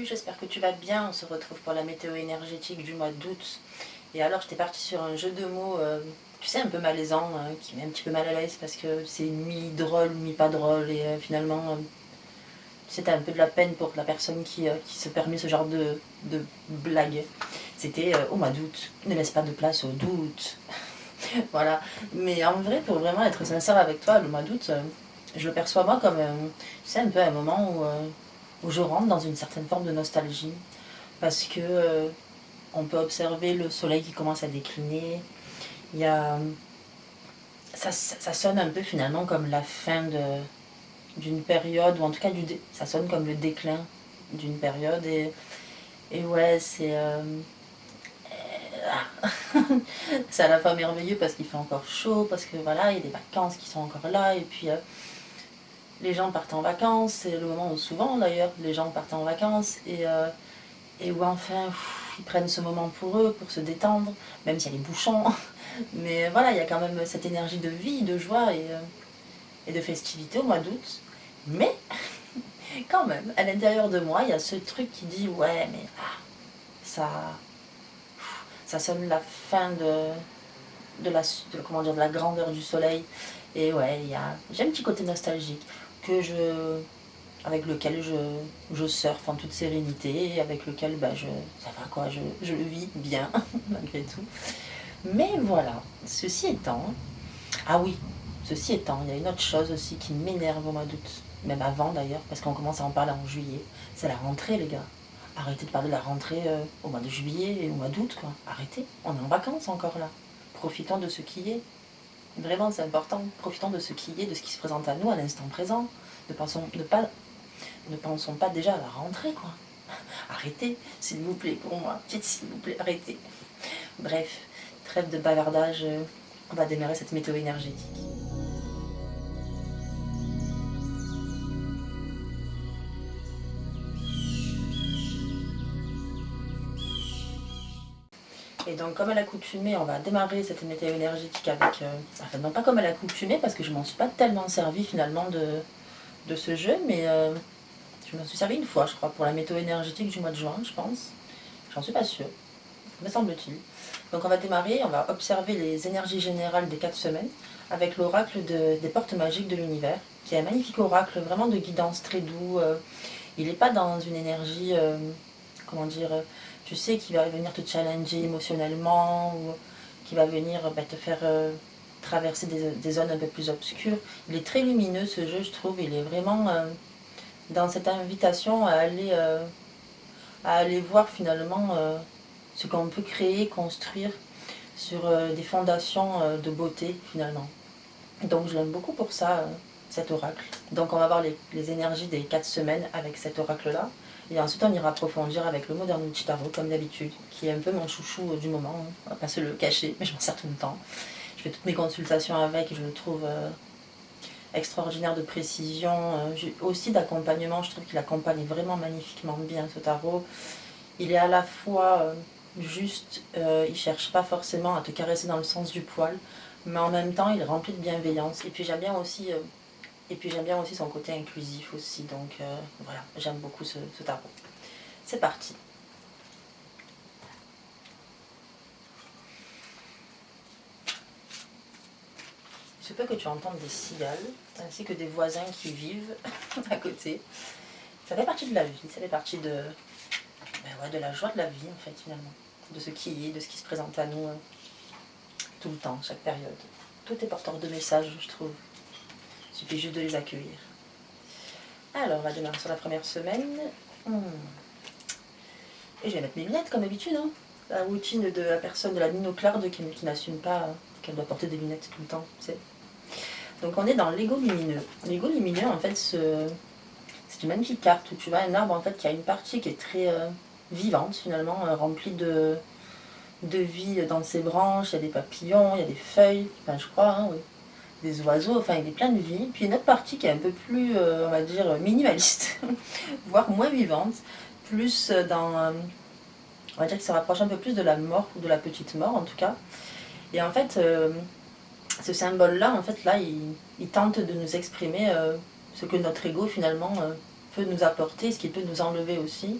j'espère que tu vas bien. On se retrouve pour la météo énergétique du mois d'août. Et alors, j'étais partie sur un jeu de mots, tu sais, un peu malaisant, qui met un petit peu mal à l'aise parce que c'est mi-drôle, mi-pas drôle. Et finalement, c'était un peu de la peine pour la personne qui se permet ce genre de blague. C'était au mois d'août, ne laisse pas de place au doute. Voilà. Mais en vrai, pour vraiment être sincère avec toi, le mois d'août, je le perçois moi comme, tu sais, un peu un moment où je rentre dans une certaine forme de nostalgie. Parce que on peut observer le soleil qui commence à décliner. Il y a, ça sonne un peu finalement comme la fin d'une période, ou en tout cas ça sonne comme le déclin d'une période. Et ouais, c'est à la fois merveilleux parce qu'il fait encore chaud, parce que voilà, il y a des vacances qui sont encore là, et puis les gens partent en vacances, c'est le moment où souvent d'ailleurs les gens partent en vacances, et où enfin ils prennent ce moment pour eux, pour se détendre, même s'il y a les bouchons. Mais voilà, il y a quand même cette énergie de vie, de joie et de festivité au mois d'août. Mais quand même, à l'intérieur de moi, il y a ce truc qui dit ouais, mais ça, ça sonne la fin comment dire, de la grandeur du soleil. Et ouais, j'ai un petit côté nostalgique avec lequel je surfe en toute sérénité, et avec lequel ça va quoi, je le vis bien malgré tout. Mais voilà, ceci étant, ah oui, ceci étant, il y a une autre chose aussi qui m'énerve au mois d'août, même avant d'ailleurs, parce qu'on commence à en parler en juillet, c'est la rentrée les gars. Arrêtez de parler de la rentrée au mois de juillet et au mois d'août quoi, arrêtez, on est en vacances encore là. Profitons de ce qui est. Vraiment, c'est important. Profitons de ce qui est, de ce qui se présente à nous à l'instant présent. Ne pensons pas déjà à la rentrée, quoi. Arrêtez, s'il vous plaît, pour moi. S'il vous plaît, arrêtez. Bref, trêve de bavardage. On va démarrer cette météo énergétique. Et donc, comme à l'accoutumée, on va démarrer cette météo énergétique avec... enfin, non pas comme à l'accoutumée, parce que je m'en suis pas tellement servi finalement de ce jeu, mais je m'en suis servi une fois, je crois, pour la météo énergétique du mois de juin, je pense. J'en suis pas sûre, me semble-t-il. Donc on va démarrer, on va observer les énergies générales des 4 semaines avec l'oracle des portes magiques de l'univers, qui est un magnifique oracle vraiment de guidance très doux. Il n'est pas dans une énergie, comment dire, tu sais, qui va venir te challenger émotionnellement, ou qui va venir te faire traverser des zones un peu plus obscures. Il est très lumineux ce jeu, je trouve. Il est vraiment dans cette invitation à aller voir finalement ce qu'on peut créer, construire sur des fondations de beauté finalement. Donc je l'aime beaucoup pour ça, cet oracle. Donc on va voir les énergies des 4 semaines avec cet oracle-là. Et ensuite on ira approfondir avec le Modern Witch Tarot comme d'habitude, qui est un peu mon chouchou du moment, hein. On va pas se le cacher, mais je m'en sers tout le temps. Je fais toutes mes consultations avec et je le trouve extraordinaire de précision, aussi d'accompagnement. Je trouve qu'il accompagne vraiment magnifiquement bien ce tarot. Il est à la fois juste, il cherche pas forcément à te caresser dans le sens du poil, mais en même temps il est rempli de bienveillance. Et puis j'aime bien aussi, son côté inclusif aussi. Donc voilà, j'aime beaucoup ce tarot. C'est parti. Il se peut que tu entendes des cigales, ainsi que des voisins qui vivent à côté. Ça fait partie de la vie, ça fait partie de la joie de la vie en fait finalement. De ce qui est, de ce qui se présente à nous tout le temps, chaque période. Tout est porteur de messages, je trouve. Il suffit juste de les accueillir. Alors, on va démarrer sur la première semaine. Et je vais mettre mes lunettes comme d'habitude. Hein. La routine de la personne, de la minoclarde qui n'assume pas qu'elle doit porter des lunettes tout le temps. Tu sais. Donc on est dans l'ego lumineux. L'ego lumineux, en fait, c'est une magnifique carte où tu vois un arbre en fait, qui a une partie qui est très vivante finalement, remplie de vie dans ses branches. Il y a des papillons, il y a des feuilles, enfin je crois, hein, oui. Des oiseaux, enfin il est plein de vie. Puis une autre partie qui est un peu plus, on va dire, minimaliste, voire moins vivante, plus on va dire que ça rapproche un peu plus de la mort, ou de la petite mort en tout cas. Et en fait, ce symbole-là, en fait, là, il tente de nous exprimer ce que notre ego finalement peut nous apporter, ce qu'il peut nous enlever aussi.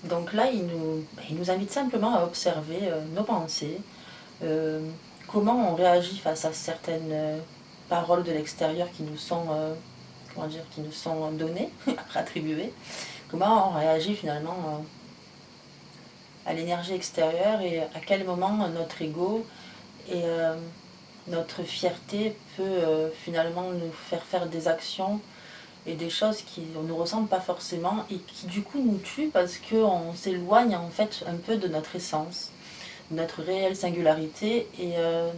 Donc là, il nous invite simplement à observer nos pensées, comment on réagit face à certaines paroles de l'extérieur qui nous sont, comment dire, qui nous sont données, après attribuées, comment on réagit finalement à l'énergie extérieure et à quel moment notre ego et notre fierté peut finalement nous faire des actions et des choses qui ne nous ressemblent pas forcément et qui du coup nous tuent parce qu'on s'éloigne en fait un peu de notre essence, de notre réelle singularité et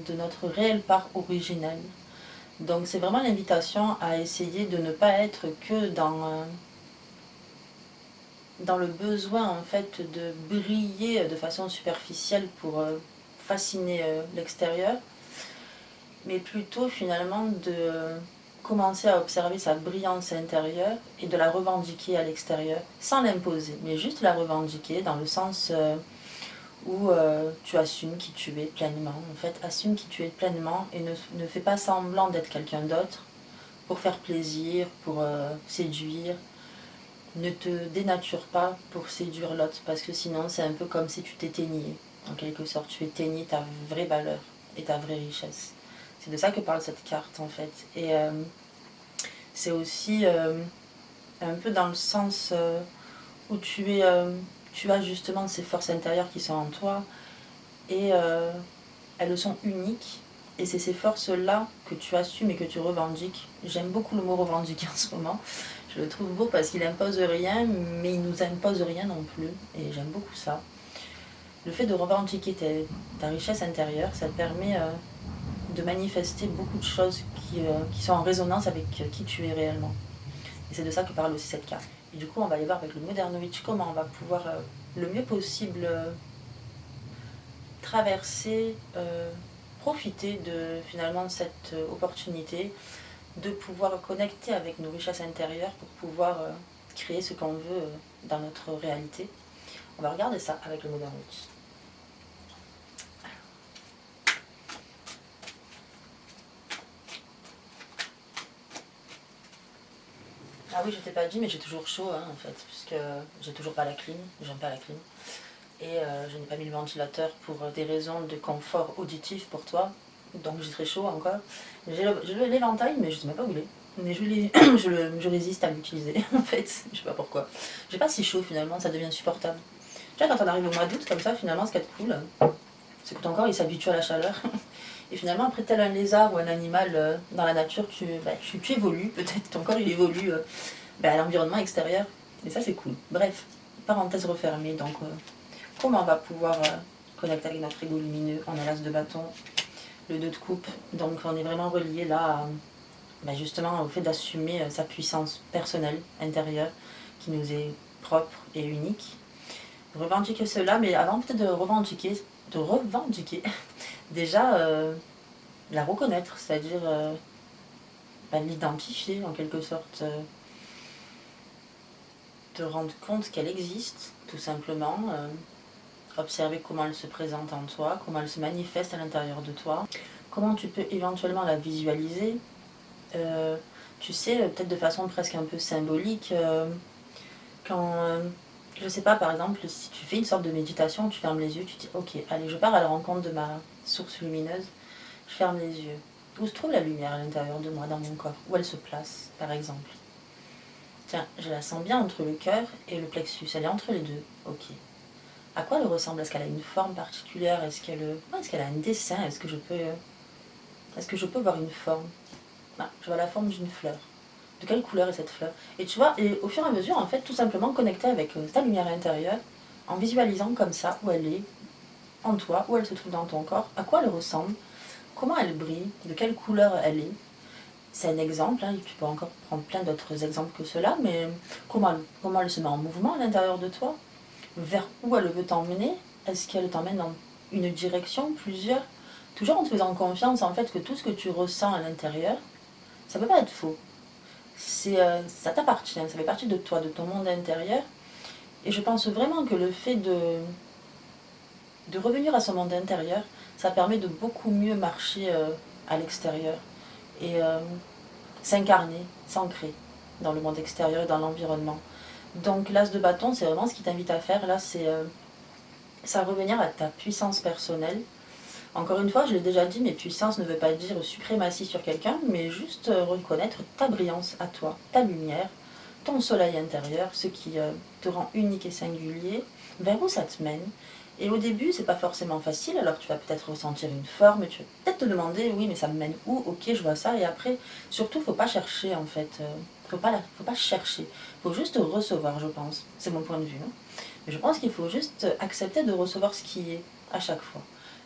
de notre réelle part originelle. Donc c'est vraiment l'invitation à essayer de ne pas être que dans le besoin en fait de briller de façon superficielle pour fasciner l'extérieur, mais plutôt finalement de commencer à observer sa brillance intérieure et de la revendiquer à l'extérieur, sans l'imposer, mais juste la revendiquer dans le sens où tu assumes qui tu es pleinement. En fait, assume qui tu es pleinement et ne fais pas semblant d'être quelqu'un d'autre pour faire plaisir, pour séduire. Ne te dénature pas pour séduire l'autre, parce que sinon c'est un peu comme si tu t'éteignais. En quelque sorte, tu éteignais ta vraie valeur et ta vraie richesse. C'est de ça que parle cette carte en fait. Et c'est aussi un peu dans le sens où tu as justement ces forces intérieures qui sont en toi et elles sont uniques. Et c'est ces forces-là que tu assumes et que tu revendiques. J'aime beaucoup le mot revendiquer en ce moment. Je le trouve beau parce qu'il impose rien, mais il nous impose rien non plus. Et j'aime beaucoup ça. Le fait de revendiquer ta richesse intérieure, ça te permet de manifester beaucoup de choses qui sont en résonance avec qui tu es réellement. Et c'est de ça que parle aussi cette carte. Et du coup, on va aller voir avec le Modern Witch comment on va pouvoir le mieux possible traverser, profiter de finalement cette opportunité de pouvoir connecter avec nos richesses intérieures pour pouvoir créer ce qu'on veut dans notre réalité. On va regarder ça avec le Modern Witch. Ah oui, je t'ai pas dit, mais j'ai toujours chaud en fait, puisque j'ai toujours pas la clim, j'aime pas la clim. Et je n'ai pas mis le ventilateur pour des raisons de confort auditif pour toi, donc j'ai très chaud encore. J'ai l'éventail, mais je sais même pas où il est. Mais je résiste à l'utiliser en fait, je sais pas pourquoi. J'ai pas si chaud finalement, ça devient supportable. Tu vois, quand on arrive au mois d'août comme ça, finalement, ce qui est cool, c'est que ton corps il s'habitue à la chaleur. Et finalement, après, tel un lézard ou un animal dans la nature, tu évolues, peut-être ton corps il évolue à l'environnement extérieur. Et ça, c'est cool. Bref, parenthèse refermée. Donc, comment on va pouvoir connecter avec notre ego lumineux? On a l'as de bâton, le 2 de coupe. Donc, on est vraiment relié là justement au fait d'assumer sa puissance personnelle, intérieure, qui nous est propre et unique. Revendiquer cela, mais avant peut-être de revendiquer, déjà la reconnaître, c'est-à-dire l'identifier en quelque sorte, te rendre compte qu'elle existe, tout simplement, observer comment elle se présente en toi, comment elle se manifeste à l'intérieur de toi, comment tu peux éventuellement la visualiser, tu sais, peut-être de façon presque un peu symbolique, quand, je sais pas, par exemple, si tu fais une sorte de méditation, tu fermes les yeux, tu dis ok, allez, je pars à la rencontre de ma source lumineuse, je ferme les yeux. Où se trouve la lumière à l'intérieur de moi, dans mon corps? Où elle se place, par exemple? Tiens, je la sens bien entre le cœur et le plexus, elle est entre les deux, ok. À quoi elle ressemble? Est-ce qu'elle a une forme particulière? Est-ce qu'elle a un dessin? Est-ce que je peux voir une forme? Ah, je vois la forme d'une fleur. De quelle couleur est cette fleur? Et tu vois, et au fur et à mesure, en fait, tout simplement connecter avec ta lumière intérieure, en visualisant comme ça où elle est en toi, où elle se trouve dans ton corps, à quoi elle ressemble, comment elle brille, de quelle couleur elle est. C'est un exemple, tu peux encore prendre plein d'autres exemples que cela, mais comment elle se met en mouvement à l'intérieur de toi, vers où elle veut t'emmener, est-ce qu'elle t'emmène dans une direction, plusieurs, toujours en te faisant confiance en fait que tout ce que tu ressens à l'intérieur, ça peut pas être faux. Ça t'appartient, ça fait partie de toi, de ton monde intérieur. Et je pense vraiment que le fait de revenir à son monde intérieur, ça permet de beaucoup mieux marcher à l'extérieur et s'incarner, s'ancrer. dans le monde extérieur et dans l'environnement. Donc l'as de bâton, c'est vraiment ce qui t'invite à faire. Là, c'est ça revenir à ta puissance personnelle. Encore une fois, je l'ai déjà dit, mais puissance ne veut pas dire suprématie sur quelqu'un, mais juste reconnaître ta brillance à toi, ta lumière, ton soleil intérieur, ce qui te rend unique et singulier, vers où ça te mène. Et au début, c'est pas forcément facile, alors tu vas peut-être ressentir une forme, tu vas peut-être te demander, oui, mais ça me mène où? Ok, je vois ça, et après, surtout, faut pas chercher en fait, faut pas chercher, faut juste recevoir, je pense. C'est mon point de vue, hein. Mais je pense qu'il faut juste accepter de recevoir ce qui est à chaque fois.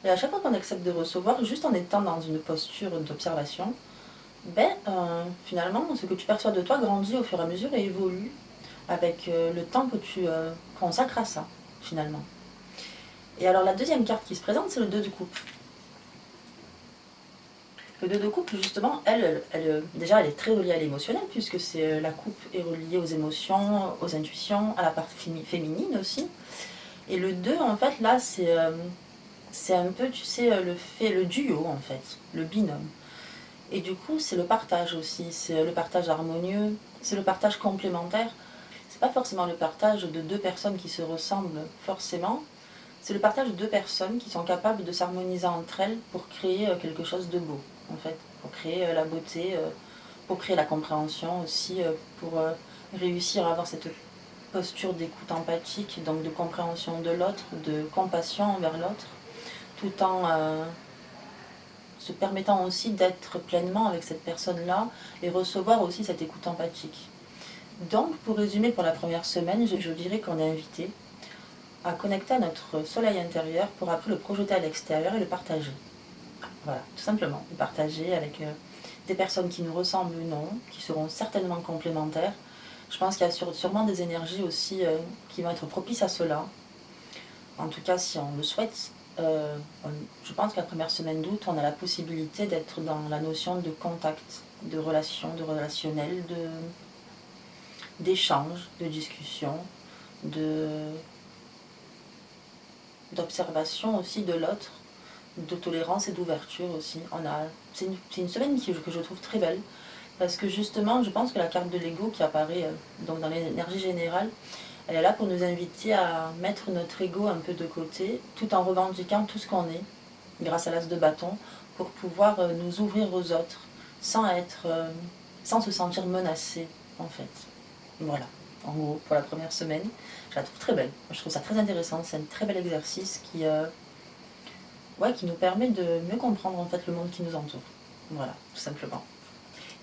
Et à chaque fois qu'on accepte de recevoir, juste en étant dans une posture d'observation, finalement, ce que tu perçois de toi grandit au fur et à mesure et évolue avec le temps que tu consacres à ça, finalement. Et alors la deuxième carte qui se présente, c'est le 2 de coupe. Le 2 de coupe, justement, déjà, elle est très reliée à l'émotionnel, puisque c'est la coupe est reliée aux émotions, aux intuitions, à la partie féminine aussi. Et le 2, en fait, là, c'est un peu, tu sais, le duo, en fait, le binôme. Et du coup, c'est le partage aussi, c'est le partage harmonieux, c'est le partage complémentaire. C'est pas forcément le partage de deux personnes qui se ressemblent forcément, c'est le partage de deux personnes qui sont capables de s'harmoniser entre elles pour créer quelque chose de beau, en fait, pour créer la beauté, pour créer la compréhension aussi, pour réussir à avoir cette posture d'écoute empathique, donc de compréhension de l'autre, de compassion envers l'autre, tout en se permettant aussi d'être pleinement avec cette personne-là et recevoir aussi cette écoute empathique. Donc, pour résumer pour la première semaine, je dirais qu'on est invité à connecter à notre soleil intérieur pour après le projeter à l'extérieur et le partager. Voilà, tout simplement, le partager avec des personnes qui nous ressemblent ou non, qui seront certainement complémentaires. Je pense qu'il y a sûrement des énergies aussi qui vont être propices à cela. En tout cas, si on le souhaite, je pense que la première semaine d'août, on a la possibilité d'être dans la notion de contact, de relation, de relationnel, d'échange, de discussion, d'observation aussi de l'autre, de tolérance et d'ouverture aussi. C'est une semaine que je trouve très belle, parce que justement, je pense que la carte de l'ego qui apparaît donc dans l'énergie générale, elle est là pour nous inviter à mettre notre ego un peu de côté, tout en revendiquant tout ce qu'on est, grâce à l'as de bâton, pour pouvoir nous ouvrir aux autres, sans se sentir menacé, en fait. Voilà, en gros, pour la première semaine. Je la trouve très belle. Je trouve ça très intéressant. C'est un très bel exercice qui nous permet de mieux comprendre en fait le monde qui nous entoure. Voilà, tout simplement.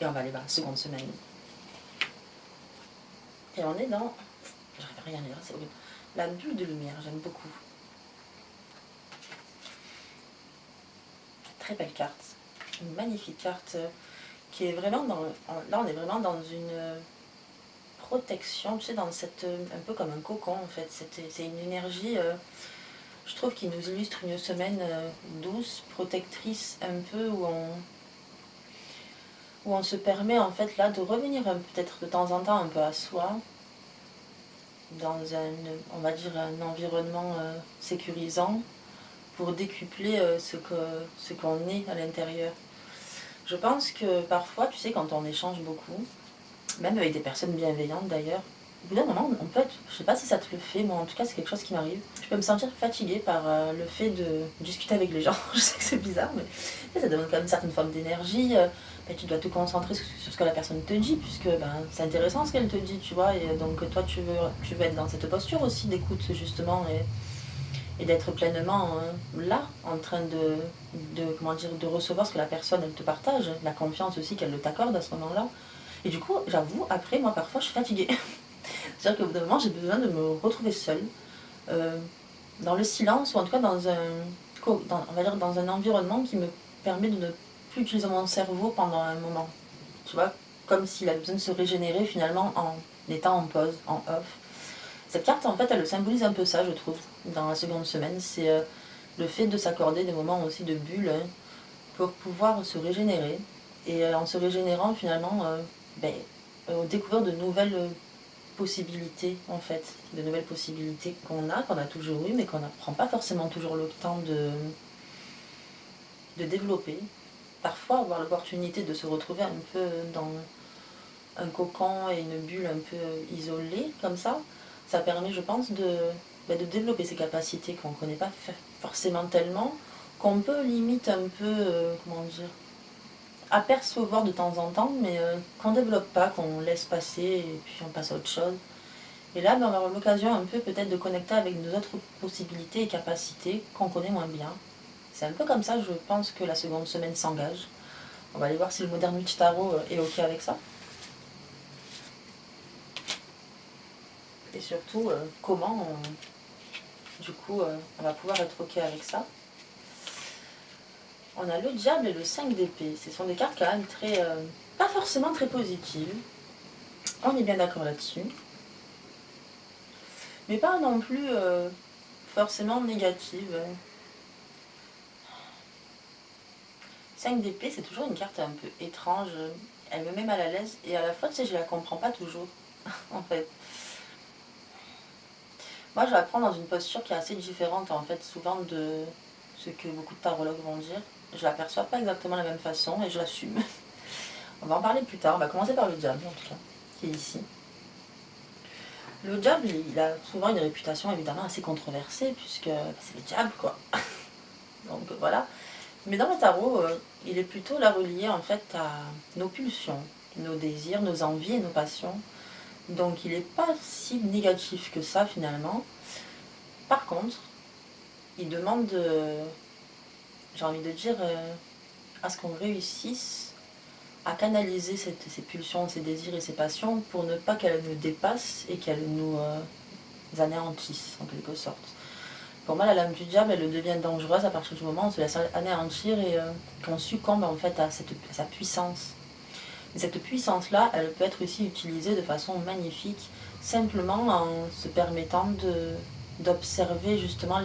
Et on va aller vers la seconde semaine. Et on est dans... J'arrive à rien lire, c'est horrible. La bulle de lumière, j'aime beaucoup. Très belle carte. Une magnifique carte qui est vraiment dans... Là, on est vraiment dans une protection, tu sais, dans cette... un peu comme un cocon, en fait. C'est une énergie... je trouve qu'il nous illustre une semaine douce, protectrice, un peu, où on se permet en fait là de revenir peut-être de temps en temps un peu à soi, dans on va dire, un environnement sécurisant, pour décupler ce qu'on est à l'intérieur. Je pense que parfois, tu sais, quand on échange beaucoup, même avec des personnes bienveillantes d'ailleurs, au bout d'un moment, on peut être, je sais pas si ça te le fait, moi en tout cas c'est quelque chose qui m'arrive. Je peux me sentir fatiguée par le fait de discuter avec les gens. Je sais que c'est bizarre, mais ça donne quand même une certaine forme d'énergie. Tu dois te concentrer sur ce que la personne te dit, puisque c'est intéressant ce qu'elle te dit, tu vois. Et donc toi, tu veux être dans cette posture aussi d'écoute, justement, et d'être pleinement là, en train comment dire, de recevoir ce que la personne elle te partage, la confiance aussi qu'elle t'accorde à ce moment-là. Et du coup, j'avoue, après, moi, parfois, je suis fatiguée. C'est-à-dire qu'au bout d'un moment, j'ai besoin de me retrouver seule, dans le silence, ou en tout cas on va dire dans un environnement qui me permet de ne plus utiliser mon cerveau pendant un moment. Tu vois, comme s'il a besoin de se régénérer finalement en étant en pause, en off. Cette carte, en fait, elle symbolise un peu ça, je trouve, dans la seconde semaine. C'est le fait de s'accorder des moments aussi de bulle, hein, pour pouvoir se régénérer. Et en se régénérant, finalement, découvrir de nouvelles possibilités, en fait. De nouvelles possibilités qu'on a toujours eues, mais qu'on n'apprend pas forcément toujours le temps de développer. Parfois, avoir l'opportunité de se retrouver un peu un cocon et une bulle un peu isolée, comme ça permet, je pense, de développer ces capacités qu'on ne connaît pas forcément tellement, qu'on peut limite un peu, comment dire, apercevoir de temps en temps, mais qu'on ne développe pas, qu'on laisse passer et puis on passe à autre chose. Et là, ben, on va avoir l'occasion un peu peut-être de connecter avec nos autres possibilités et capacités qu'on connaît moins bien. C'est un peu comme ça, je pense, que la seconde semaine s'engage. On va aller voir si le Modern Witch Tarot est OK avec ça. Et surtout, comment, du coup, on va pouvoir être OK avec ça. On a le diable et le 5 d'épée. Ce sont des cartes quand même très... pas forcément très positives. On est bien d'accord là-dessus. Mais pas non plus forcément négatives. 5 d'épée, c'est toujours une carte un peu étrange. Elle me met mal à l'aise. Et à la fois, tu sais, je la comprends pas toujours, en fait. Moi, je la prends dans une posture qui est assez différente, en fait, souvent de ce que beaucoup de tarologues vont dire. Je la perçois pas exactement de la même façon et je l'assume. On va en parler plus tard. On va commencer par le diable, en tout cas, qui est ici. Le diable, il a souvent une réputation évidemment assez controversée, puisque c'est le diable, quoi. Donc voilà. Mais dans le tarot, il est plutôt là relié en fait à nos pulsions, nos désirs, nos envies et nos passions. Donc il n'est pas si négatif que ça finalement. Par contre, il demande, j'ai envie de dire, à ce qu'on réussisse à canaliser ces pulsions, ces désirs et ces passions pour ne pas qu'elles nous dépassent et qu'elles nous anéantissent en quelque sorte. Pour moi, la lame du diable, elle devient dangereuse à partir du moment où on se laisse anéantir et qu'on succombe en fait à sa puissance. Et cette puissance-là, elle peut être aussi utilisée de façon magnifique, simplement en se permettant d'observer justement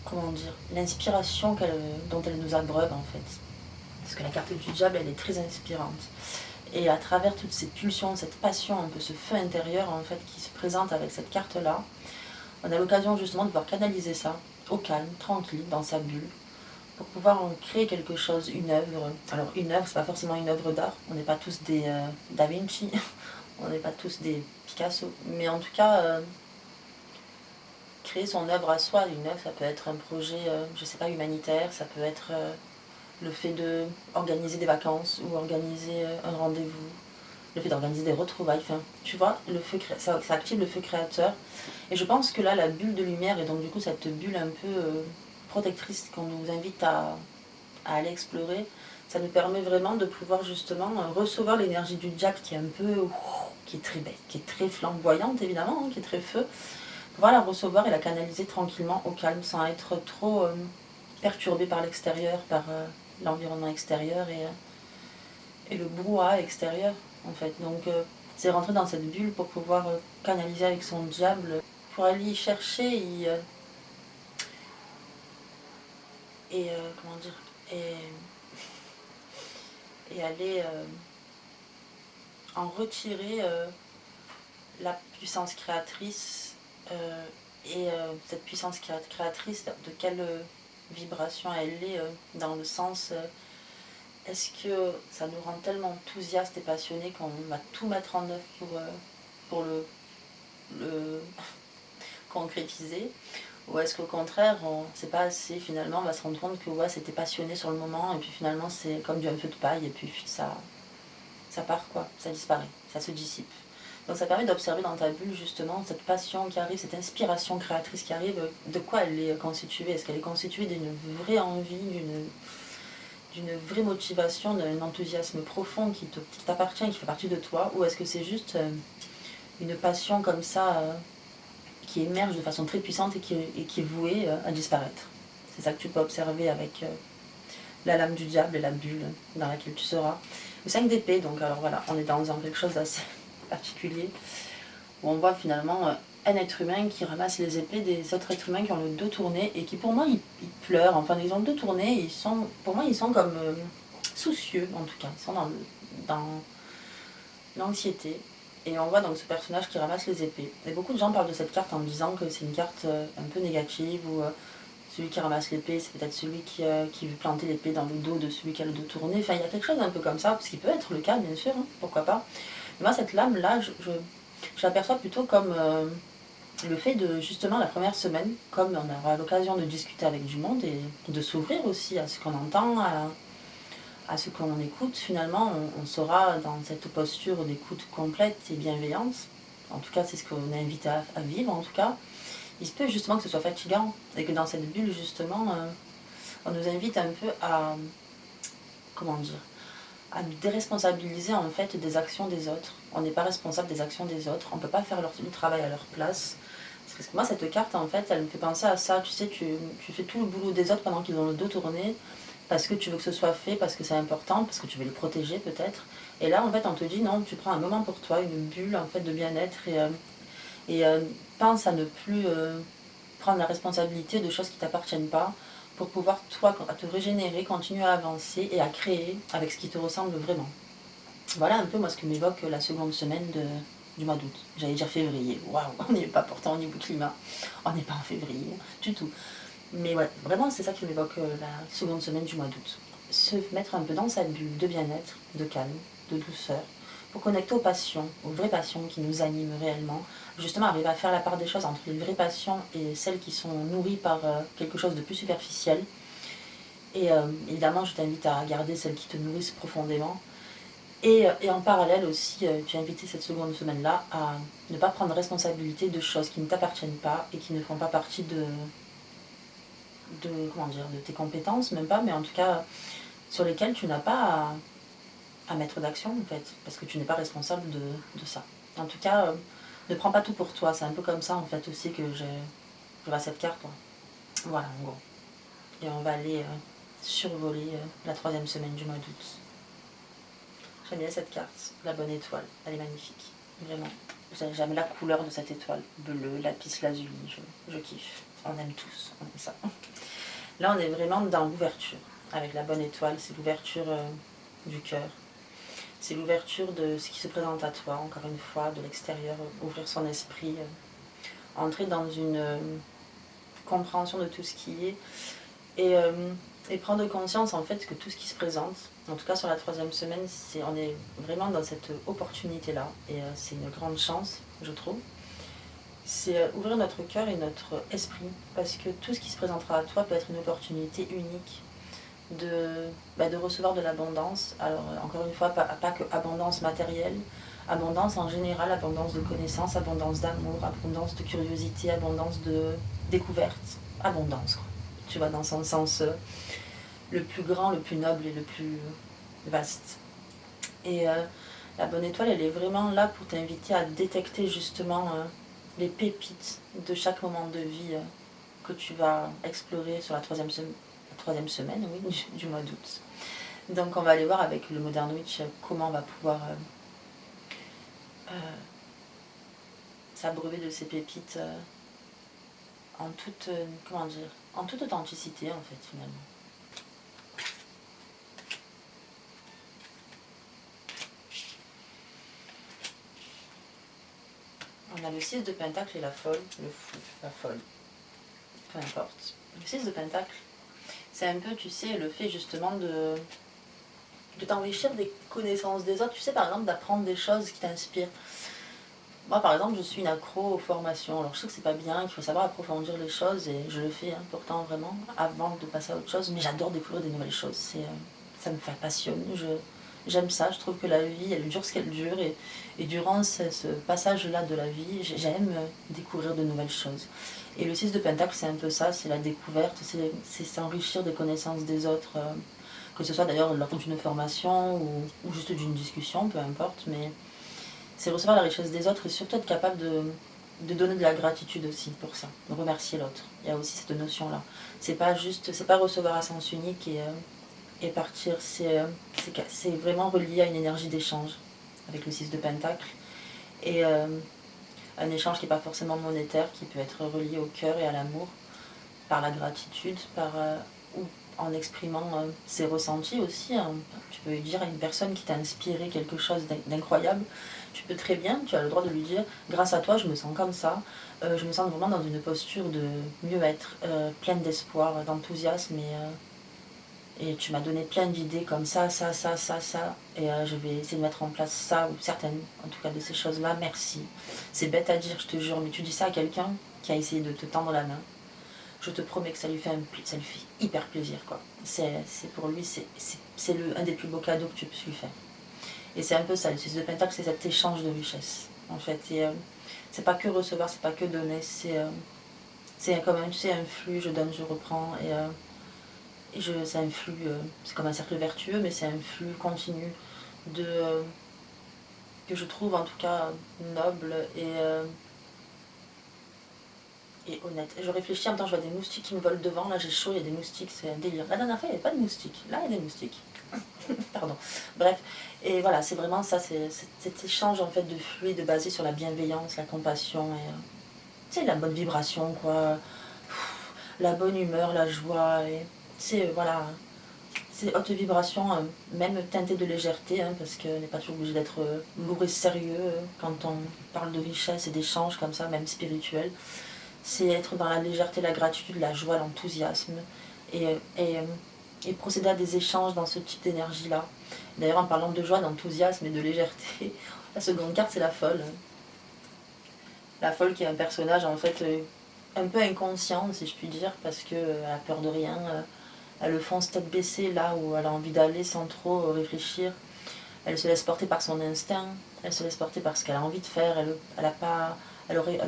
comment dire, l'inspiration dont elle nous abreuve en fait. Parce que la carte du diable, elle est très inspirante. Et à travers toutes ces pulsions, cette passion, un peu ce feu intérieur en fait qui se présente avec cette carte-là, on a l'occasion justement de pouvoir canaliser ça au calme, tranquille, dans sa bulle, pour pouvoir en créer quelque chose, une œuvre. Alors une œuvre, c'est pas forcément une œuvre d'art, on n'est pas tous des Da Vinci, on n'est pas tous des Picasso, mais en tout cas, créer son œuvre à soi, une œuvre, ça peut être un projet, je sais pas, humanitaire, ça peut être le fait d'organiser des vacances ou organiser un rendez-vous, le fait d'organiser des retrouvailles, enfin, tu vois, ça active le feu créateur. Et je pense que là, la bulle de lumière, et donc du coup cette bulle un peu protectrice qu'on nous invite à aller explorer, ça nous permet vraiment de pouvoir justement recevoir l'énergie du diable qui est un peu, qui est très belle, qui est très flamboyante évidemment, hein, qui est très feu, pouvoir la recevoir et la canaliser tranquillement au calme sans être trop perturbée par l'extérieur, par l'environnement extérieur et le brouhaha extérieur en fait. Donc c'est rentrer dans cette bulle pour pouvoir canaliser avec son diable, pour aller y chercher comment dire, et aller en retirer la puissance créatrice et cette puissance créatrice, de quelle vibration elle est, dans le sens est-ce que ça nous rend tellement enthousiastes et passionnés qu'on va tout mettre en œuvre pour le concrétiser, ou est-ce qu'au contraire c'est pas assez, finalement on va se rendre compte que ouais, c'était passionné sur le moment et puis finalement c'est comme du un feu de paille et puis ça part quoi, ça disparaît, ça se dissipe. Donc ça permet d'observer dans ta bulle justement cette passion qui arrive, cette inspiration créatrice qui arrive, de quoi elle est constituée. Est-ce qu'elle est constituée d'une vraie envie, d'une vraie motivation, d'un enthousiasme profond qui t'appartient, qui fait partie de toi, ou est-ce que c'est juste une passion comme ça qui émerge de façon très puissante et qui est vouée à disparaître. C'est ça que tu peux observer avec la lame du diable et la bulle dans laquelle tu seras. Le 5 d'épée, donc alors voilà, on est dans quelque chose d'assez particulier, où on voit finalement un être humain qui ramasse les épées des autres êtres humains qui ont le dos tourné et qui pour moi ils pleurent, enfin ils ont le dos tourné, pour moi ils sont comme soucieux en tout cas, ils sont dans l'anxiété. Et on voit donc ce personnage qui ramasse les épées. Et beaucoup de gens parlent de cette carte en disant que c'est une carte un peu négative ou Celui qui ramasse l'épée, c'est peut-être celui qui veut planter l'épée dans le dos de celui qui a le dos tourné. Enfin, il y a quelque chose un peu comme ça, ce qui peut être le cas, bien sûr, hein, pourquoi pas. Mais moi, cette lame-là, je l'aperçois plutôt comme le fait de, justement, la première semaine, comme on aura l'occasion de discuter avec du monde et de s'ouvrir aussi à ce qu'on entend, à ce qu'on écoute, finalement, on sera dans cette posture d'écoute complète et bienveillante. En tout cas, c'est ce qu'on est invité à vivre, en tout cas. Il se peut justement que ce soit fatigant et que dans cette bulle, justement, on nous invite un peu à, comment dire, à nous déresponsabiliser en fait des actions des autres. On n'est pas responsable des actions des autres, on ne peut pas faire le travail à leur place. Parce que moi, cette carte, en fait, elle me fait penser à ça. Tu sais, tu fais tout le boulot des autres pendant qu'ils ont le dos tourné, parce que tu veux que ce soit fait, parce que c'est important, parce que tu veux les protéger peut-être. Et là, en fait, on te dit non, tu prends un moment pour toi, une bulle en fait de bien-être et pense à ne plus prendre la responsabilité de choses qui ne t'appartiennent pas pour pouvoir, toi, à te régénérer, continuer à avancer et à créer avec ce qui te ressemble vraiment. Voilà un peu moi ce que m'évoque la seconde semaine du mois d'août. J'allais dire février. Waouh, on n'y est pas pourtant au niveau climat. On n'est pas en février du tout. Mais ouais, vraiment c'est ça qui m'évoque la seconde semaine du mois d'août. Se mettre un peu dans sa bulle de bien-être, de calme, de douceur, pour connecter aux passions, aux vraies passions qui nous animent réellement. Justement, arriver à faire la part des choses entre les vraies passions et celles qui sont nourries par quelque chose de plus superficiel. Et évidemment, je t'invite à garder celles qui te nourrissent profondément. Et en parallèle aussi, tu as invité cette seconde semaine-là à ne pas prendre responsabilité de choses qui ne t'appartiennent pas et qui ne font pas partie comment dire, de tes compétences, même pas, mais en tout cas sur lesquelles tu n'as pas à mettre d'action en fait, parce que tu n'es pas responsable de ça. En tout cas, ne prends pas tout pour toi, c'est un peu comme ça en fait aussi que je vois cette carte. Ouais. Voilà, en gros. Et on va aller survoler la troisième semaine du mois d'août. J'aime bien cette carte, la bonne étoile, elle est magnifique, vraiment. J'aime la couleur de cette étoile, bleu, lapis lazuli, je kiffe. On aime tous, on aime ça. Là, on est vraiment dans l'ouverture. Avec la bonne étoile, c'est l'ouverture du cœur. C'est l'ouverture de ce qui se présente à toi, encore une fois, de l'extérieur, ouvrir son esprit, entrer dans une compréhension de tout ce qui est et prendre conscience en fait que tout ce qui se présente, en tout cas sur la troisième semaine, on est vraiment dans cette opportunité-là et c'est une grande chance, je trouve. C'est ouvrir notre cœur et notre esprit parce que tout ce qui se présentera à toi peut être une opportunité unique de recevoir de l'abondance. Alors encore une fois, pas que abondance matérielle, abondance en général, abondance de connaissances, abondance d'amour, abondance de curiosité, abondance de découverte, abondance quoi. Tu vois, dans son sens le plus grand, le plus noble et le plus vaste. Et la bonne étoile, elle est vraiment là pour t'inviter à détecter justement les pépites de chaque moment de vie que tu vas explorer sur la troisième semaine oui, du mois d'août. Donc on va aller voir avec le Modern Witch comment on va pouvoir s'abreuver de ces pépites en toute, comment dire, en toute authenticité en fait finalement. On a le 6 de Pentacle et la folle, le fou, la folle, peu importe. Le 6 de Pentacle, c'est un peu, tu sais, le fait justement de t'enrichir des connaissances des autres. Tu sais, par exemple, d'apprendre des choses qui t'inspirent. Moi, par exemple, je suis une accro aux formations. Alors, je sais que c'est pas bien, qu'il faut savoir approfondir les choses, et je le fais hein, pourtant vraiment, avant de passer à autre chose. Mais j'adore découvrir des nouvelles choses. Ça me passionne. J'aime ça. Je trouve que la vie, elle dure ce qu'elle dure. Et durant ce passage-là de la vie, j'aime découvrir de nouvelles choses. Et le 6 de Pentacle, c'est un peu ça. C'est la découverte. C'est s'enrichir des connaissances des autres. Que ce soit d'ailleurs lors d'une formation ou juste d'une discussion, peu importe. Mais c'est recevoir la richesse des autres et surtout être capable de donner de la gratitude aussi pour ça, de remercier l'autre. Il y a aussi cette notion-là. C'est pas recevoir à sens unique et partir, c'est vraiment relié à une énergie d'échange avec le 6 de Pentacle. Et un échange qui n'est pas forcément monétaire, qui peut être relié au cœur et à l'amour, par la gratitude, ou en exprimant ses ressentis aussi. Hein. Tu peux dire à une personne qui t'a inspiré quelque chose d'incroyable, tu peux très bien, tu as le droit de lui dire, grâce à toi je me sens comme ça, je me sens vraiment dans une posture de mieux-être, pleine d'espoir, d'enthousiasme et tu m'as donné plein d'idées comme ça, et je vais essayer de mettre en place ça, ou certaines, en tout cas, de ces choses-là. Merci. C'est bête à dire, je te jure, mais tu dis ça à quelqu'un qui a essayé de te tendre la main. Je te promets que ça lui fait hyper plaisir, quoi. C'est pour lui, c'est un des plus beaux cadeaux que tu puisses lui faire. Et c'est un peu ça, le 6 de Pentacle, c'est cet échange de richesse, en fait. Et c'est pas que recevoir, c'est pas que donner, c'est comme un, tu sais, un flux, je donne, je reprends, c'est un flux, c'est comme un cercle vertueux, mais c'est un flux continu que je trouve en tout cas noble et honnête. Et je réfléchis, en même temps je vois des moustiques qui me volent devant, là j'ai chaud, il y a des moustiques, c'est un délire. La dernière fois il n'y avait pas de moustiques, là il y a des moustiques. Pardon. Bref, et voilà, c'est vraiment ça, c'est cet échange en fait de fluide basé sur la bienveillance, la compassion et tu sais, la bonne vibration, quoi. La bonne humeur, la joie, et c'est voilà, c'est haute vibration, même teintée de légèreté, hein, parce qu'on n'est pas toujours obligé d'être lourd et sérieux quand on parle de richesse et d'échange comme ça, même spirituel. C'est être dans la légèreté, la gratitude, la joie, l'enthousiasme, et, et, et procéder à des échanges dans ce type d'énergie-là. D'ailleurs, en parlant de joie, d'enthousiasme et de légèreté, la seconde carte, c'est la folle. La folle qui est un personnage, en fait, un peu inconscient, si je puis dire, parce qu'elle a peur de rien. Elle le fonce tête baissée là où elle a envie d'aller sans trop réfléchir. Elle se laisse porter par son instinct, elle se laisse porter par ce qu'elle a envie de faire, elle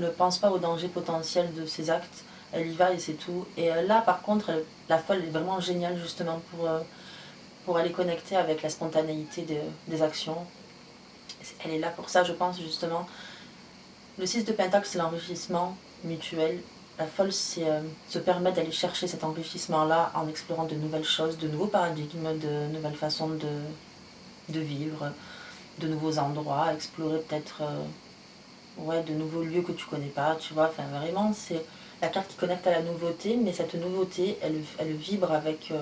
ne pense pas au danger potentiel de ses actes, elle y va et c'est tout. Et là par contre, la folle est vraiment géniale justement pour aller connecter avec la spontanéité des actions. Elle est là pour ça, je pense justement. Le 6 de Pentacle, c'est l'enrichissement mutuel. La folle, c'est se permettre d'aller chercher cet enrichissement-là en explorant de nouvelles choses, de nouveaux paradigmes, de nouvelles façons de vivre, de nouveaux endroits, explorer peut-être ouais, de nouveaux lieux que tu connais pas, tu vois. Enfin, vraiment, c'est la carte qui connecte à la nouveauté, mais cette nouveauté, elle vibre avec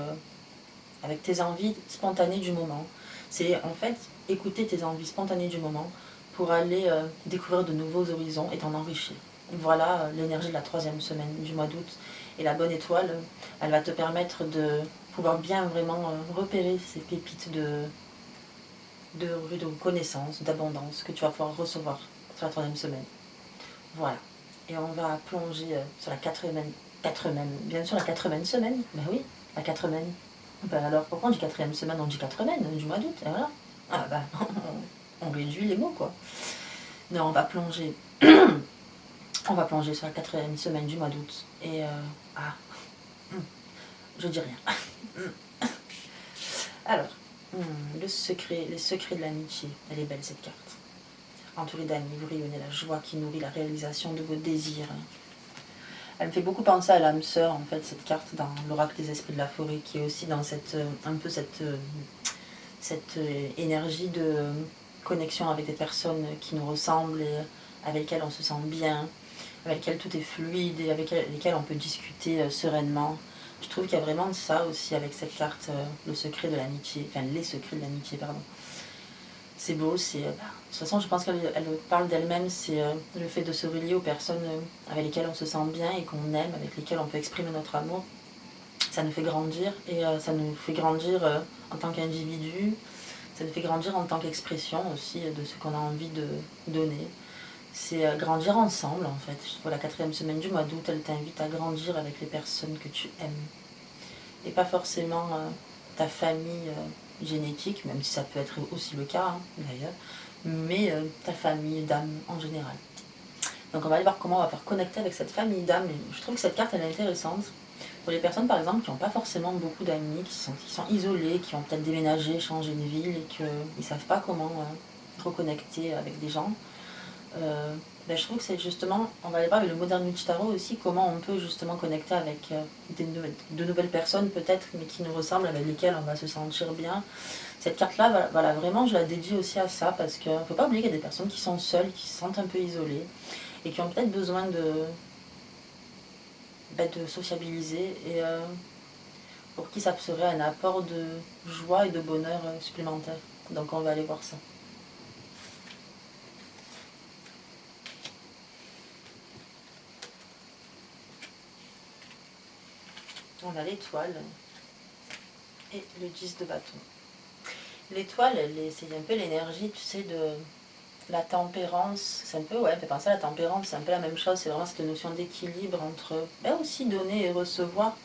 tes envies spontanées du moment. C'est en fait écouter tes envies spontanées du moment pour aller découvrir de nouveaux horizons et t'en enrichir. Voilà l'énergie de la 3e semaine du mois d'août. Et la bonne étoile, elle va te permettre de pouvoir bien vraiment repérer ces pépites de connaissances, d'abondance que tu vas pouvoir recevoir sur la 3e semaine. Voilà. Et on va plonger sur la 4e, bien sûr la 4e semaine. Ben oui, la 4e. Ben alors pourquoi on dit 4e semaine, on dit 4e du mois d'août, et voilà. Ah ben, on réduit les mots quoi. Non, on va plonger. On va plonger sur la 4e semaine du mois d'août. Et je dis rien. Alors, les secrets de l'amitié. Elle est belle cette carte. Entourée d'amis, vous rayonnez la joie qui nourrit la réalisation de vos désirs. Elle me fait beaucoup penser à l'âme sœur, en fait, cette carte dans l'oracle des esprits de la forêt, qui est aussi dans un peu cette énergie de connexion avec des personnes qui nous ressemblent et avec lesquelles on se sent bien, avec lesquelles tout est fluide et avec lesquelles on peut discuter sereinement. Je trouve qu'il y a vraiment de ça aussi avec cette carte, le secret de l'amitié, enfin les secrets de l'amitié, pardon. C'est beau, c'est... de toute façon, je pense qu'elle parle d'elle-même, c'est le fait de se relier aux personnes avec lesquelles on se sent bien et qu'on aime, avec lesquelles on peut exprimer notre amour. Ça nous fait grandir, et ça nous fait grandir en tant qu'individu, ça nous fait grandir en tant qu'expression aussi de ce qu'on a envie de donner. C'est grandir ensemble en fait. Pour la 4e semaine du mois d'août, elle t'invite à grandir avec les personnes que tu aimes. Et pas forcément ta famille génétique, même si ça peut être aussi le cas d'ailleurs, mais ta famille d'âme en général. Donc on va aller voir comment on va faire connecter avec cette famille d'âme. Je trouve que cette carte elle est intéressante pour les personnes par exemple qui n'ont pas forcément beaucoup d'amis, qui sont isolés, qui ont peut-être déménagé, changé de ville et qui ne savent pas comment reconnecter avec des gens. Ben, je trouve que c'est justement, on va aller voir avec le Modern Witch Tarot aussi, comment on peut justement connecter avec de nouvelles personnes peut-être, mais qui nous ressemblent, avec lesquelles on va se sentir bien. Cette carte-là, voilà, vraiment, je la dédie aussi à ça, parce qu'il ne faut pas oublier qu'il y a des personnes qui sont seules, qui se sentent un peu isolées, et qui ont peut-être besoin de sociabiliser, et pour qui ça serait un apport de joie et de bonheur supplémentaire. Donc on va aller voir ça. On a l'étoile et le 10 de bâton. L'étoile, c'est un peu l'énergie, tu sais, de la tempérance. C'est un peu, ouais, fait penser à la tempérance, c'est un peu la même chose. C'est vraiment cette notion d'équilibre entre aussi donner et recevoir.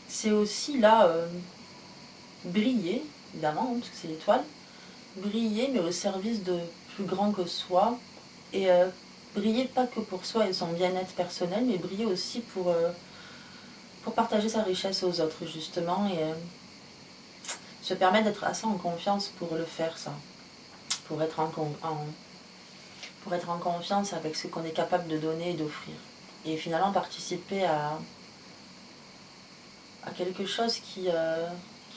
C'est aussi là, briller, évidemment, parce que c'est l'étoile. Briller, mais au service de plus grand que soi. Et briller pas que pour soi et son bien-être personnel, mais briller aussi pour partager sa richesse aux autres, justement. Et se permettre d'être assez en confiance pour le faire, ça. Pour être pour être en confiance avec ce qu'on est capable de donner et d'offrir. Et finalement participer à quelque chose qui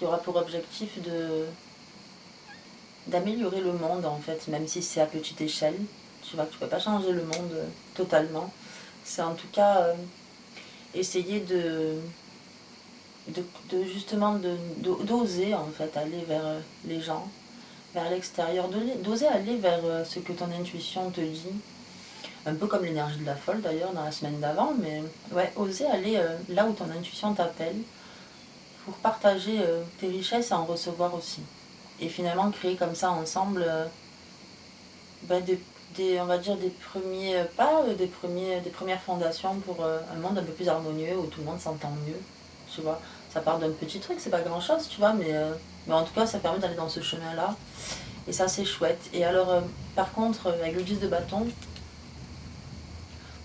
aura pour objectif d'améliorer le monde, en fait, même si c'est à petite échelle. Tu vois que tu ne peux pas changer le monde totalement. C'est en tout cas essayer justement d'oser en fait aller vers les gens, vers l'extérieur, d'oser aller vers ce que ton intuition te dit. Un peu comme l'énergie de la folle d'ailleurs dans la semaine d'avant, mais ouais, oser aller là où ton intuition t'appelle pour partager tes richesses et en recevoir aussi. Et finalement créer comme ça ensemble on va dire des premiers pas, des premières fondations pour un monde un peu plus harmonieux où tout le monde s'entend mieux, tu vois. Ça part d'un petit truc, c'est pas grand chose, tu vois, mais en tout cas ça permet d'aller dans ce chemin-là. Et ça c'est chouette. Et alors par contre avec le 10 de bâton,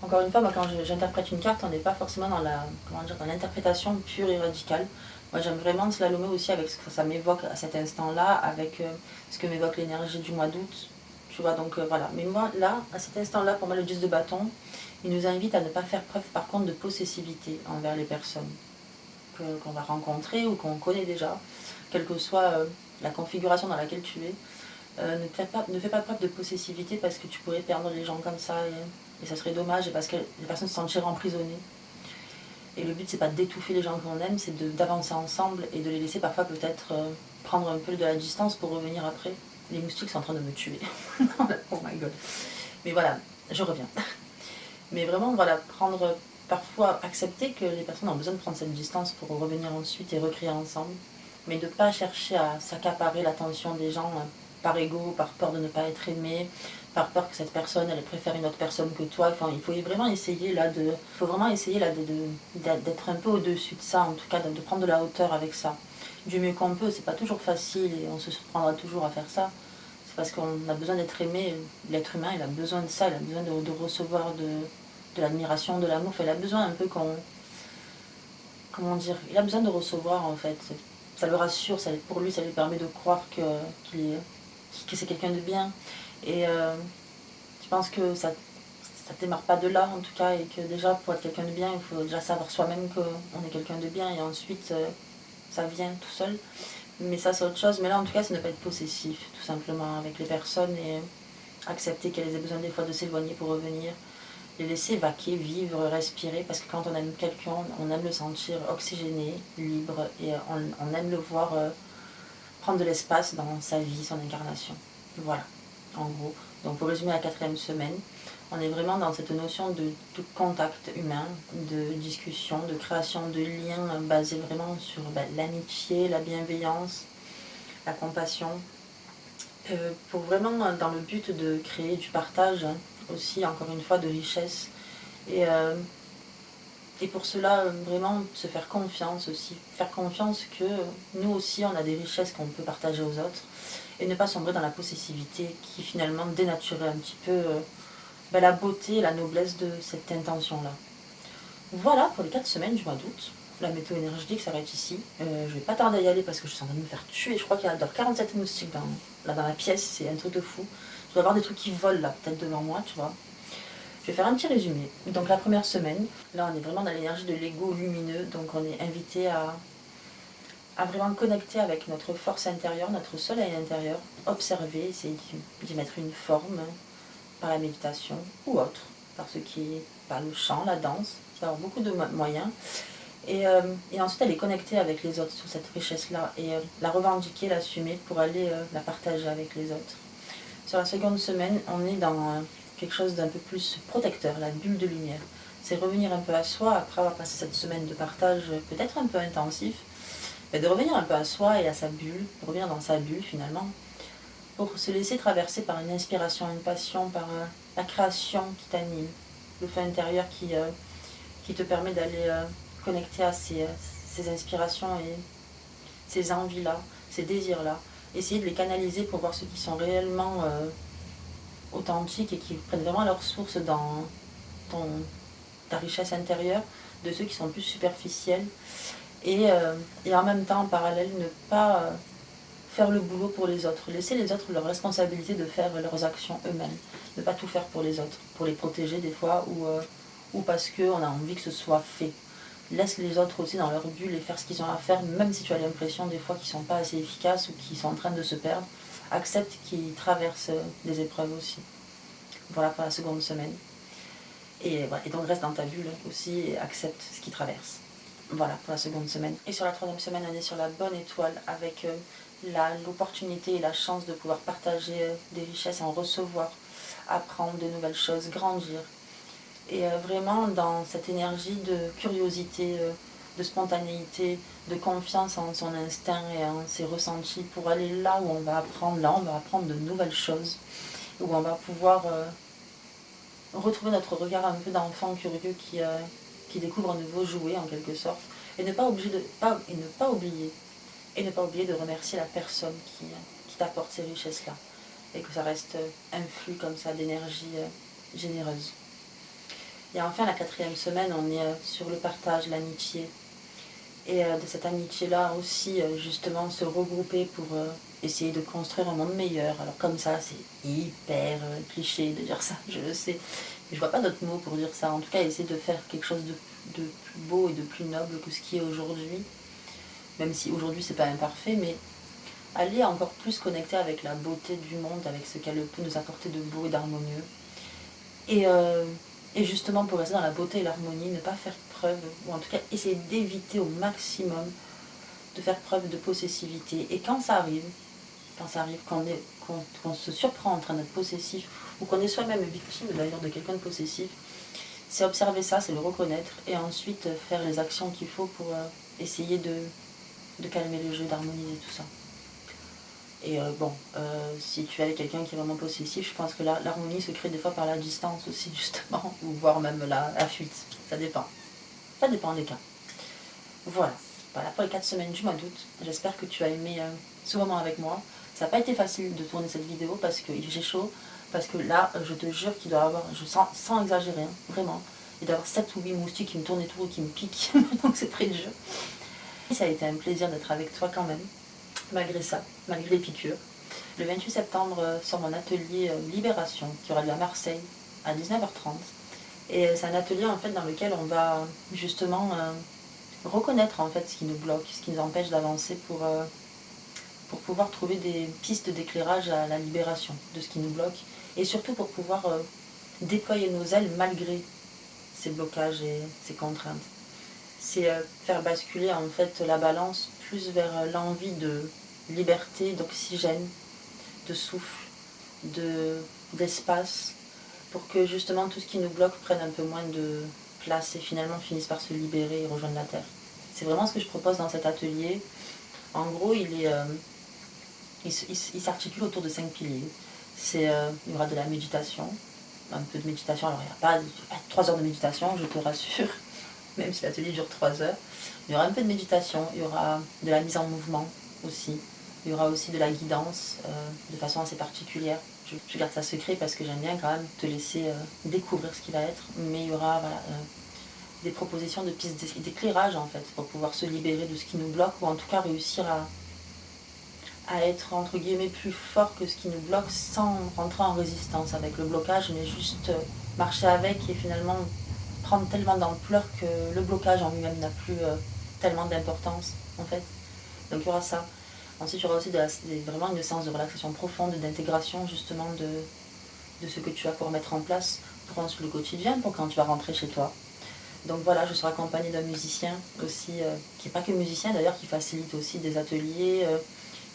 encore une fois, moi, quand j'interprète une carte, on n'est pas forcément dans dans l'interprétation pure et radicale. Moi, j'aime vraiment slalomer aussi avec ce que ça m'évoque à cet instant-là, avec ce que m'évoque l'énergie du mois d'août. Tu vois, donc voilà. Mais moi, là, à cet instant-là, pour moi, le 10 de bâton, il nous invite à ne pas faire preuve, par contre, de possessivité envers les personnes qu'on va rencontrer ou qu'on connaît déjà, quelle que soit la configuration dans laquelle tu es. Ne fais pas preuve de possessivité parce que tu pourrais perdre les gens comme ça et ça serait dommage et parce que les personnes se sentiraient emprisonnées. Et le but c'est pas d'étouffer les gens qu'on aime, c'est d'avancer ensemble et de les laisser parfois peut-être prendre un peu de la distance pour revenir après. Les moustiques sont en train de me tuer. Oh my god. Mais voilà, je reviens. Mais vraiment voilà, parfois accepter que les personnes ont besoin de prendre cette distance pour revenir ensuite et recréer ensemble. Mais de ne pas chercher à s'accaparer l'attention des gens par ego, par peur de ne pas être aimé, par peur que cette personne elle préfère une autre personne que toi. Enfin, il faut vraiment essayer là d'être un peu au-dessus de ça, en tout cas de prendre de la hauteur avec ça. Du mieux qu'on peut, c'est pas toujours facile et on se surprendra toujours à faire ça. C'est parce qu'on a besoin d'être aimé. L'être humain il a besoin de ça, il a besoin de recevoir de l'admiration, de l'amour. Enfin, il a besoin un peu comment dire, il a besoin de recevoir en fait. Ça le rassure, pour lui ça lui permet de croire que c'est quelqu'un de bien. Et je pense que ça ne démarre pas de là en tout cas, et que déjà pour être quelqu'un de bien, il faut déjà savoir soi-même qu'on est quelqu'un de bien, et ensuite ça vient tout seul. Mais ça c'est autre chose, mais là en tout cas c'est ne pas être possessif tout simplement avec les personnes et accepter qu'elles aient besoin des fois de s'éloigner pour revenir. Les laisser vaquer, vivre, respirer, parce que quand on aime quelqu'un, on aime le sentir oxygéné, libre, et on aime le voir prendre de l'espace dans sa vie, son incarnation. Voilà, en gros. Donc pour résumer la 4e semaine, on est vraiment dans cette notion de contact humain, de discussion, de création de liens basés vraiment sur l'amitié, la bienveillance, la compassion, pour vraiment dans le but de créer du partage, aussi encore une fois de richesse, et pour cela vraiment se faire confiance aussi, faire confiance que nous aussi on a des richesses qu'on peut partager aux autres, et ne pas sombrer dans la possessivité qui finalement dénaturerait un petit peu la beauté et la noblesse de cette intention-là. Voilà pour les 4 semaines du mois d'août. La météo énergétique s'arrête ici. Je vais pas tarder à y aller parce que je suis en train de me faire tuer. Je crois qu'il y a 47 moustiques dans la pièce, c'est un truc de fou. Je dois avoir des trucs qui volent là, peut-être devant moi, tu vois. Je vais faire un petit résumé. Donc la première semaine, là on est vraiment dans l'énergie de l'ego lumineux, donc on est invité à vraiment connecter avec notre force intérieure, notre soleil intérieur, observer, essayer d'y mettre une forme par la méditation ou autre, par le chant, la danse, par beaucoup de moyens. Et ensuite elle est connectée avec les autres sur cette richesse-là et la revendiquer, l'assumer pour aller la partager avec les autres. Sur la seconde semaine, on est dans quelque chose d'un peu plus protecteur, la bulle de lumière. c'est revenir un peu à soi après avoir passé cette semaine de partage peut-être un peu intensif, mais de revenir un peu à soi et à sa bulle, de revenir dans sa bulle finalement, pour se laisser traverser par une inspiration, une passion, par la création qui t'anime, le feu intérieur qui te permet d'aller connecter à ces inspirations et ces envies-là, ces désirs-là. Essayer de les canaliser pour voir ceux qui sont réellement authentiques et qui prennent vraiment leur source dans ta richesse intérieure, de ceux qui sont plus superficiels. Et en même temps, en parallèle, ne pas faire le boulot pour les autres. Laisser les autres leur responsabilité de faire leurs actions eux-mêmes. Ne pas tout faire pour les autres, pour les protéger des fois, ou parce qu'on a envie que ce soit fait. Laisse les autres aussi dans leur bulle et faire ce qu'ils ont à faire, même si tu as l'impression des fois qu'ils ne sont pas assez efficaces ou qu'ils sont en train de se perdre. Accepte qu'ils traversent des épreuves aussi. Voilà pour la seconde semaine. Et donc reste dans ta bulle aussi et accepte ce qu'ils traversent. Voilà pour la seconde semaine. Et sur la troisième semaine, on est sur la bonne étoile avec l'opportunité et la chance de pouvoir partager des richesses, en recevoir, apprendre de nouvelles choses, grandir. Et vraiment dans cette énergie de curiosité, de spontanéité, de confiance en son instinct et en ses ressentis pour aller là où on va apprendre. Là, on va apprendre de nouvelles choses, où on va pouvoir retrouver notre regard un peu d'enfant curieux qui découvre un nouveau jouet en quelque sorte. Et ne pas oublier de remercier la personne qui t'apporte ces richesses-là. Et que ça reste un flux comme ça d'énergie généreuse. Et enfin, la quatrième semaine, on est sur le partage, l'amitié. Et de cette amitié-là aussi, justement, se regrouper pour essayer de construire un monde meilleur. Alors comme ça, c'est hyper cliché de dire ça, je le sais. Mais je vois pas d'autres mots pour dire ça. En tout cas, essayer de faire quelque chose de plus beau et de plus noble que ce qui est aujourd'hui. Même si aujourd'hui, c'est pas imparfait, mais aller encore plus connecter avec la beauté du monde, avec ce qu'elle peut nous apporter de beau et d'harmonieux. Et justement, pour rester dans la beauté et l'harmonie, ne pas faire preuve, ou en tout cas essayer d'éviter au maximum de faire preuve de possessivité. Et quand ça arrive, qu'on se surprend en train d'être possessif, ou qu'on est soi-même victime d'ailleurs de quelqu'un de possessif, c'est observer ça, c'est le reconnaître, et ensuite faire les actions qu'il faut pour essayer de calmer le jeu, d'harmoniser tout ça. Et si tu es avec quelqu'un qui est vraiment possessif, je pense que l'harmonie se crée des fois par la distance aussi, justement, ou voire même la fuite. Ça dépend. Ça dépend des cas. Voilà pour les 4 semaines du mois d'août. J'espère que tu as aimé ce moment avec moi. Ça n'a pas été facile de tourner cette vidéo parce que j'ai chaud. Parce que là, je te jure qu'il doit y avoir, je sens, sans exagérer, hein, vraiment, il doit y avoir 7 ou 8 moustiques qui me tournent autour et qui me piquent. Donc c'est très dur. Et ça a été un plaisir d'être avec toi quand même. Malgré ça, malgré les piqûres. Le 28 septembre sort mon atelier Libération qui aura lieu à Marseille à 19h30. Et c'est un atelier en fait dans lequel on va justement reconnaître en fait ce qui nous bloque, ce qui nous empêche d'avancer pour pouvoir trouver des pistes d'éclairage à la libération de ce qui nous bloque et surtout pour pouvoir déployer nos ailes malgré ces blocages et ces contraintes. C'est faire basculer en fait la balance plus vers l'envie de liberté, d'oxygène, de souffle, d'espace, pour que justement tout ce qui nous bloque prenne un peu moins de place et finalement finisse par se libérer et rejoindre la terre. C'est vraiment ce que je propose dans cet atelier. En gros, il s'articule autour de 5 piliers. Il y aura de la méditation, un peu de méditation. Alors il n'y a pas 3 heures de méditation, je te rassure, même si l'atelier dure 3 heures. Il y aura un peu de méditation, il y aura de la mise en mouvement aussi. Il y aura aussi de la guidance de façon assez particulière. Je garde ça secret parce que j'aime bien quand même te laisser découvrir ce qui va être. Mais il y aura des propositions de pistes d'éclairage en fait pour pouvoir se libérer de ce qui nous bloque ou en tout cas réussir à être entre guillemets plus fort que ce qui nous bloque sans rentrer en résistance avec le blocage, mais juste marcher avec et finalement prendre tellement d'ampleur que le blocage en lui-même n'a plus tellement d'importance en fait. Donc il y aura ça. Ensuite il y aura aussi vraiment une séance de relaxation profonde, d'intégration justement de ce que tu vas pouvoir mettre en place pour le quotidien, pour quand tu vas rentrer chez toi. Donc voilà, je serai accompagnée d'un musicien aussi, qui n'est pas que musicien d'ailleurs, qui facilite aussi des ateliers,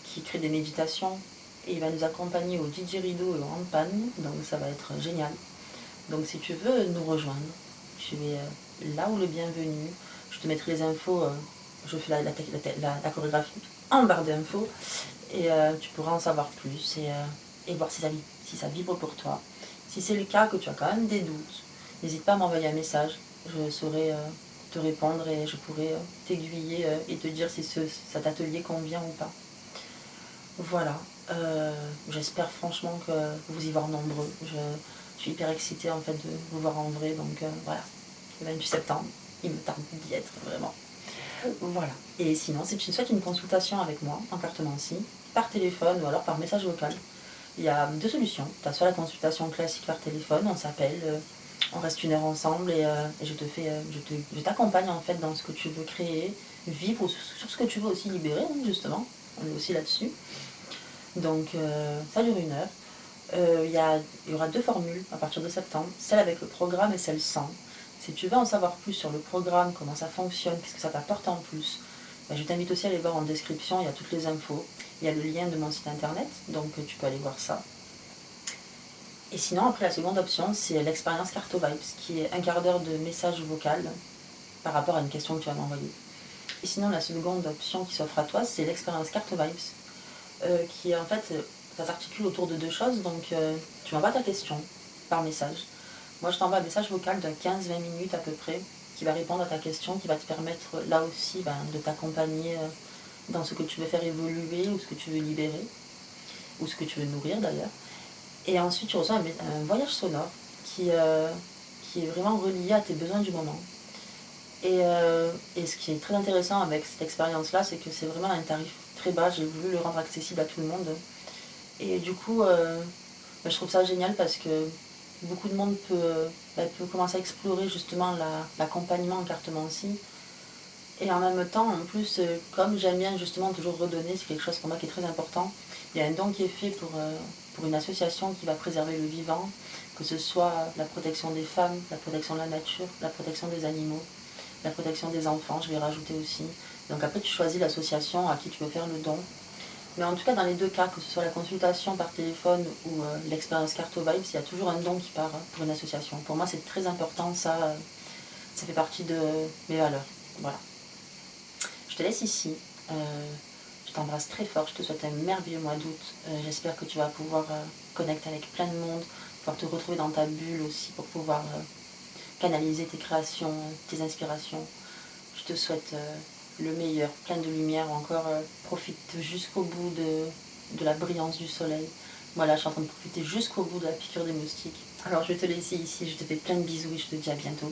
qui crée des méditations. Et il va nous accompagner au didgeridoo et au handpan, donc ça va être génial. Donc si tu veux nous rejoindre, tu es là où le bienvenu. Je te mettrai les infos, je fais la chorégraphie en barre d'infos et tu pourras en savoir plus et voir si ça vibre pour toi. Si c'est le cas, que tu as quand même des doutes, n'hésite pas à m'envoyer un message. Je saurai te répondre et je pourrai t'aiguiller et te dire si cet atelier convient ou pas. Voilà, j'espère franchement que vous y voir nombreux. Je suis hyper excitée en fait de vous voir en vrai, donc voilà, le 28 septembre, il me tarde d'y être vraiment. Voilà, et sinon si tu souhaites une consultation avec moi en cartomancie, par téléphone ou alors par message vocal, il y a deux solutions. Tu as soit la consultation classique par téléphone, on s'appelle, on reste une heure ensemble et je t'accompagne en fait dans ce que tu veux créer, vivre, sur ce que tu veux aussi libérer, hein, justement, on est aussi là-dessus. Donc ça dure une heure. Il y aura deux formules à partir de septembre, celle avec le programme et celle sans. Si tu veux en savoir plus sur le programme, comment ça fonctionne, qu'est-ce que ça t'apporte en plus, je t'invite aussi à aller voir en description, il y a toutes les infos. Il y a le lien de mon site internet, donc tu peux aller voir ça. Et sinon, après, la seconde option, c'est l'expérience Carto Vibes, qui est un quart d'heure de message vocal par rapport à une question que tu vas m'envoyer. Et sinon, la seconde option qui s'offre à toi, c'est l'expérience Carto Vibes, qui est en fait, ça s'articule autour de deux choses. Donc, tu m'envoies ta question par message. Moi, je t'envoie un message vocal de 15-20 minutes à peu près, qui va répondre à ta question, qui va te permettre là aussi de t'accompagner dans ce que tu veux faire évoluer ou ce que tu veux libérer, ou ce que tu veux nourrir d'ailleurs. Et ensuite, tu reçois un voyage sonore qui est vraiment relié à tes besoins du moment. Et ce qui est très intéressant avec cette expérience-là, c'est que c'est vraiment un tarif très bas. J'ai voulu le rendre accessible à tout le monde. Et du coup, je trouve ça génial parce que beaucoup de monde peut commencer à explorer justement l'accompagnement en cartomancie. Et en même temps, en plus, comme j'aime bien justement toujours redonner, c'est quelque chose pour moi qui est très important. Il y a un don qui est fait pour une association qui va préserver le vivant, que ce soit la protection des femmes, la protection de la nature, la protection des animaux, la protection des enfants, je vais rajouter aussi. Donc après, tu choisis l'association à qui tu veux faire le don. Mais en tout cas, dans les deux cas, que ce soit la consultation par téléphone ou l'expérience Carto Vibes, il y a toujours un don qui part pour une association. Pour moi, c'est très important, ça fait partie de mes valeurs. Voilà. Je te laisse ici. Je t'embrasse très fort. Je te souhaite un merveilleux mois d'août. J'espère que tu vas pouvoir connecter avec plein de monde, pouvoir te retrouver dans ta bulle aussi pour pouvoir canaliser tes créations, tes inspirations. Je te souhaite le meilleur, plein de lumière. Encore profite jusqu'au bout de la brillance du soleil. Moi là, je suis en train de profiter jusqu'au bout de la piqûre des moustiques. Alors je vais te laisser ici. Je te fais plein de bisous et je te dis à bientôt.